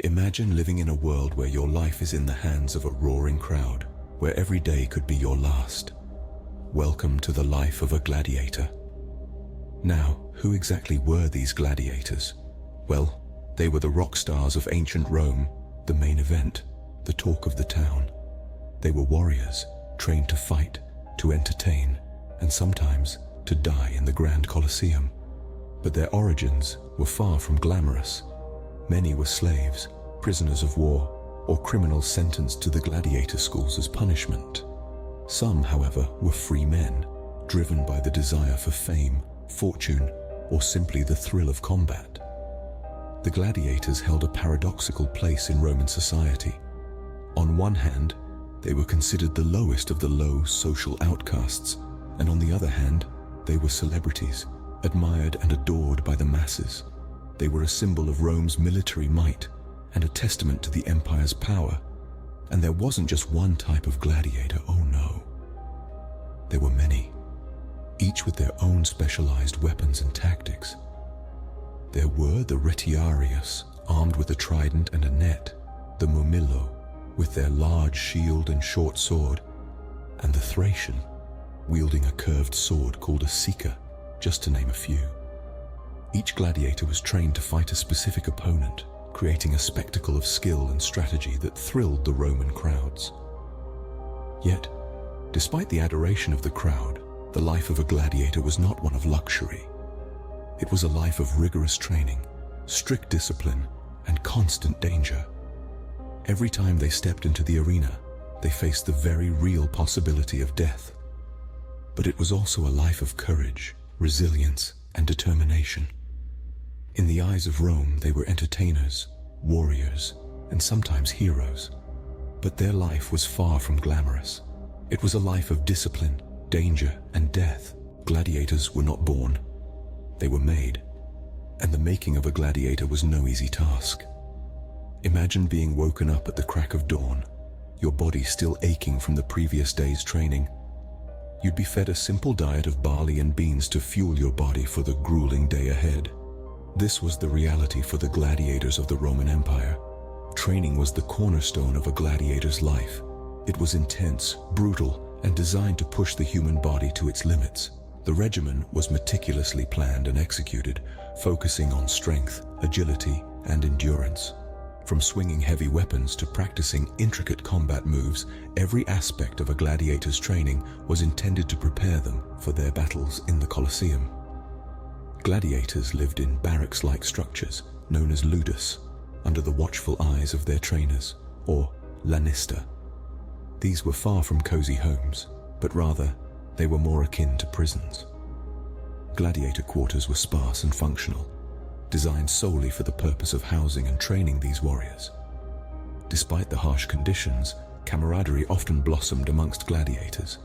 Imagine living in a world where your life is in the hands of a roaring crowd, where every day could be your last. Welcome to the life of a gladiator. Now, who exactly were these gladiators? Well, they were the rock stars of ancient Rome, the main event, the talk of the town. They were warriors, trained to fight, to entertain, and sometimes to die in the Grand Colosseum. But their origins were far from glamorous. Many were slaves, prisoners of war, or criminals sentenced to the gladiator schools as punishment. Some, however, were free men, driven by the desire for fame, fortune, or simply the thrill of combat. The gladiators held a paradoxical place in Roman society. On one hand, they were considered the lowest of the low social outcasts, and on the other hand, they were celebrities, admired and adored by the masses. They were a symbol of Rome's military might and a testament to the empire's power. And there wasn't just one type of gladiator, oh no. There were many, each with their own specialized weapons and tactics. There were the retiarius, armed with a trident and a net, the murmillo, with their large shield and short sword, and the Thracian, wielding a curved sword called a secutor, just to name a few. Each gladiator was trained to fight a specific opponent, creating a spectacle of skill and strategy that thrilled the Roman crowds. Yet, despite the adoration of the crowd, the life of a gladiator was not one of luxury. It was a life of rigorous training, strict discipline, and constant danger. Every time they stepped into the arena, they faced the very real possibility of death. But it was also a life of courage, resilience, and determination. In the eyes of Rome, they were entertainers, warriors, and sometimes heroes. But their life was far from glamorous. It was a life of discipline, danger, and death. Gladiators were not born. They were made. And the making of a gladiator was no easy task. Imagine being woken up at the crack of dawn, your body still aching from the previous day's training. You'd be fed a simple diet of barley and beans to fuel your body for the grueling day ahead. This was the reality for the gladiators of the Roman Empire. Training was the cornerstone of a gladiator's life. It was intense, brutal, and designed to push the human body to its limits. The regimen was meticulously planned and executed, focusing on strength, agility, and endurance. From swinging heavy weapons to practicing intricate combat moves, every aspect of a gladiator's training was intended to prepare them for their battles in the Colosseum. Gladiators lived in barracks-like structures, known as ludus, under the watchful eyes of their trainers, or lanista. These were far from cozy homes, but rather, they were more akin to prisons. Gladiator quarters were sparse and functional, designed solely for the purpose of housing and training these warriors. Despite the harsh conditions, camaraderie often blossomed amongst gladiators,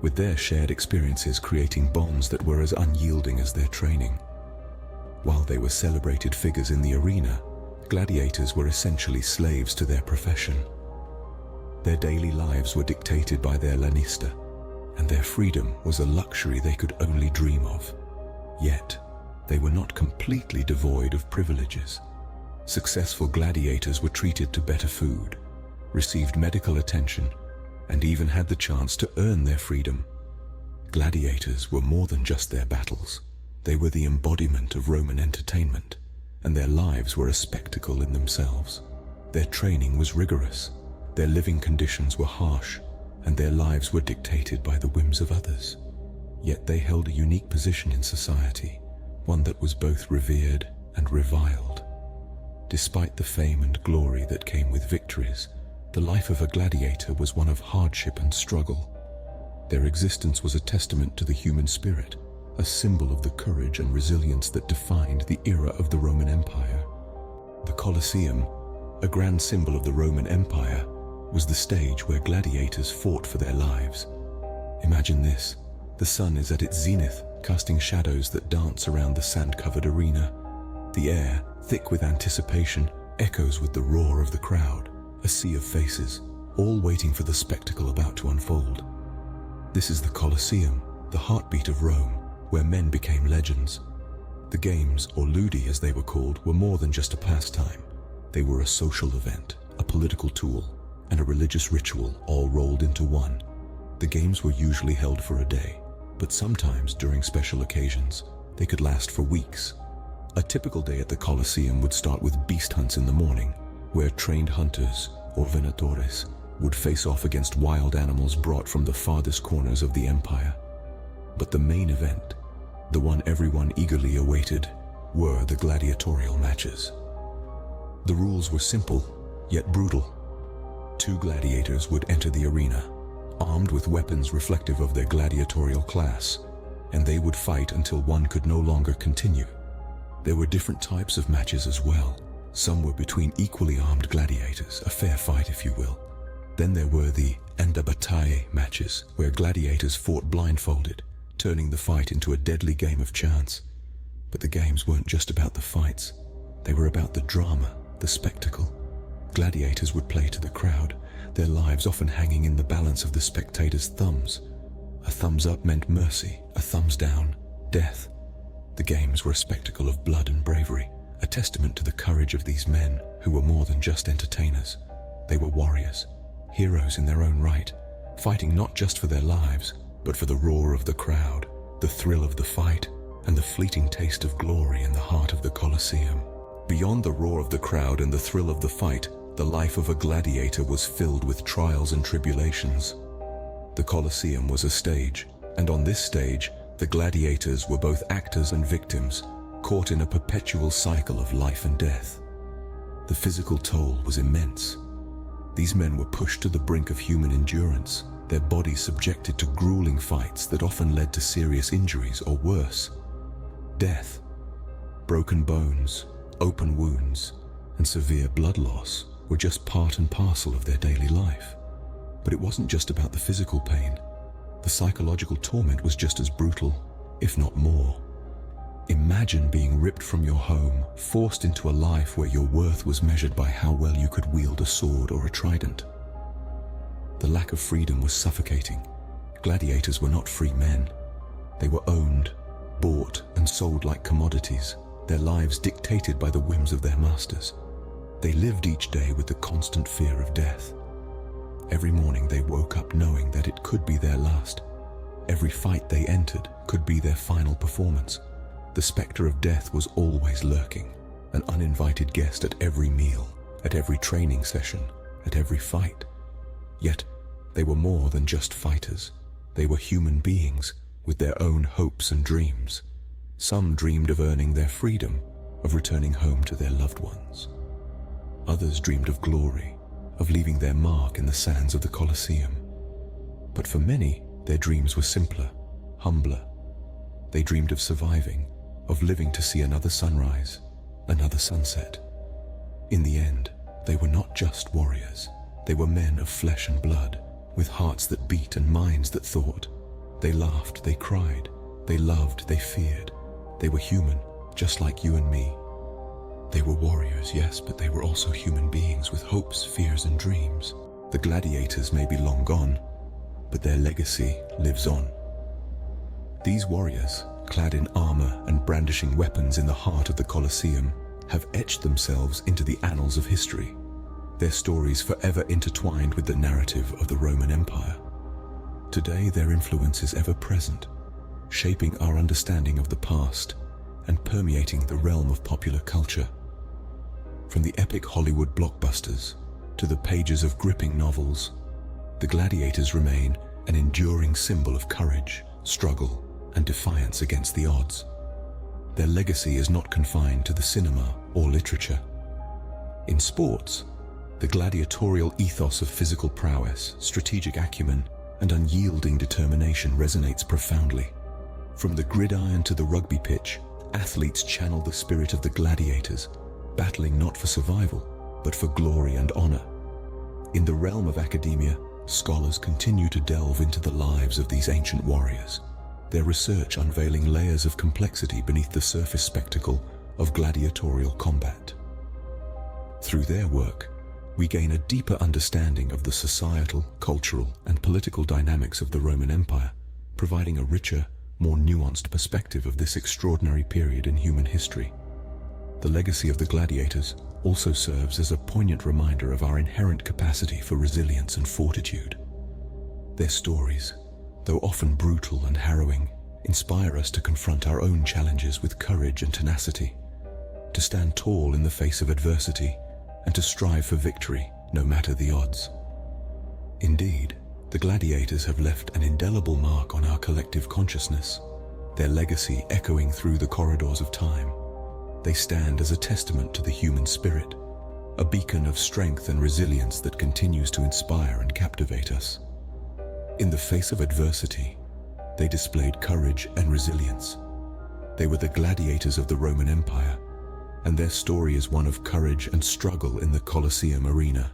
with their shared experiences creating bonds that were as unyielding as their training. While they were celebrated figures in the arena, gladiators were essentially slaves to their profession. Their daily lives were dictated by their lanista, and their freedom was a luxury they could only dream of. Yet, they were not completely devoid of privileges. Successful gladiators were treated to better food, received medical attention, and even had the chance to earn their freedom. Gladiators were more than just their battles. They were the embodiment of Roman entertainment, and their lives were a spectacle in themselves. Their training was rigorous, their living conditions were harsh, and their lives were dictated by the whims of others. Yet they held a unique position in society, one that was both revered and reviled. Despite the fame and glory that came with victories, the life of a gladiator was one of hardship and struggle. Their existence was a testament to the human spirit, a symbol of the courage and resilience that defined the era of the Roman Empire. The Colosseum, a grand symbol of the Roman Empire, was the stage where gladiators fought for their lives. Imagine this: the sun is at its zenith, casting shadows that dance around the sand-covered arena. The air, thick with anticipation, echoes with the roar of the crowd, a sea of faces, all waiting for the spectacle about to unfold. This is the Colosseum, the heartbeat of Rome, where men became legends. The games, or ludi as they were called, were more than just a pastime. They were a social event, a political tool, and a religious ritual all rolled into one. The games were usually held for a day, but sometimes during special occasions, they could last for weeks. A typical day at the Colosseum would start with beast hunts in the morning, where trained hunters, or venatores, would face off against wild animals brought from the farthest corners of the empire. But the main event, the one everyone eagerly awaited, were the gladiatorial matches. The rules were simple, yet brutal. 2 gladiators would enter the arena, armed with weapons reflective of their gladiatorial class, and they would fight until one could no longer continue. There were different types of matches as well. Some were between equally armed gladiators, a fair fight if you will. Then there were the andabatae matches, where gladiators fought blindfolded, turning the fight into a deadly game of chance. But the games weren't just about the fights. They were about the drama, the spectacle. Gladiators would play to the crowd, their lives often hanging in the balance of the spectators' thumbs. A thumbs up meant mercy, a thumbs down, death. The games were a spectacle of blood and bravery, a testament to the courage of these men who were more than just entertainers. They were warriors, heroes in their own right, fighting not just for their lives, but for the roar of the crowd, the thrill of the fight, and the fleeting taste of glory in the heart of the Colosseum. Beyond the roar of the crowd and the thrill of the fight, the life of a gladiator was filled with trials and tribulations. The Colosseum was a stage, and on this stage, the gladiators were both actors and victims, caught in a perpetual cycle of life and death. The physical toll was immense. These men were pushed to the brink of human endurance, their bodies subjected to grueling fights that often led to serious injuries or worse. Death, broken bones, open wounds, and severe blood loss were just part and parcel of their daily life. But it wasn't just about the physical pain. The psychological torment was just as brutal, if not more. Imagine being ripped from your home, forced into a life where your worth was measured by how well you could wield a sword or a trident. The lack of freedom was suffocating. Gladiators were not free men. They were owned, bought, and sold like commodities, their lives dictated by the whims of their masters. They lived each day with the constant fear of death. Every morning they woke up knowing that it could be their last. Every fight they entered could be their final performance. The specter of death was always lurking, an uninvited guest at every meal, at every training session, at every fight. Yet, they were more than just fighters. They were human beings with their own hopes and dreams. Some dreamed of earning their freedom, of returning home to their loved ones. Others dreamed of glory, of leaving their mark in the sands of the Colosseum. But for many, their dreams were simpler, humbler. They dreamed of surviving, of living to see another sunrise, another sunset. In the end, they were not just warriors. They were men of flesh and blood, with hearts that beat and minds that thought. They laughed, they cried, they loved, they feared. They were human, just like you and me. They were warriors, yes, but they were also human beings with hopes, fears, and dreams. The gladiators may be long gone, but their legacy lives on. These warriors, clad in armor and brandishing weapons in the heart of the Colosseum, have etched themselves into the annals of history, their stories forever intertwined with the narrative of the Roman Empire. Today, their influence is ever present, shaping our understanding of the past and permeating the realm of popular culture. From the epic Hollywood blockbusters to the pages of gripping novels, the gladiators remain an enduring symbol of courage, struggle, and defiance against the odds. Their legacy is not confined to the cinema or literature. In sports, the gladiatorial ethos of physical prowess, strategic acumen, and unyielding determination resonates profoundly. From the gridiron to the rugby pitch, athletes channel the spirit of the gladiators, battling not for survival, but for glory and honor. In the realm of academia, scholars continue to delve into the lives of these ancient warriors, their research unveiling layers of complexity beneath the surface spectacle of gladiatorial combat. Through their work, we gain a deeper understanding of the societal, cultural, and political dynamics of the Roman Empire, providing a richer, more nuanced perspective of this extraordinary period in human history. The legacy of the gladiators, also serves as a poignant reminder of our inherent capacity for resilience and fortitude. Their stories, though often brutal and harrowing, inspire us to confront our own challenges with courage and tenacity, to stand tall in the face of adversity, and to strive for victory, no matter the odds. Indeed, the gladiators have left an indelible mark on our collective consciousness, their legacy echoing through the corridors of time. They stand as a testament to the human spirit, a beacon of strength and resilience that continues to inspire and captivate us. In the face of adversity, they displayed courage and resilience. They were the gladiators of the Roman Empire, and their story is one of courage and struggle in the Colosseum arena.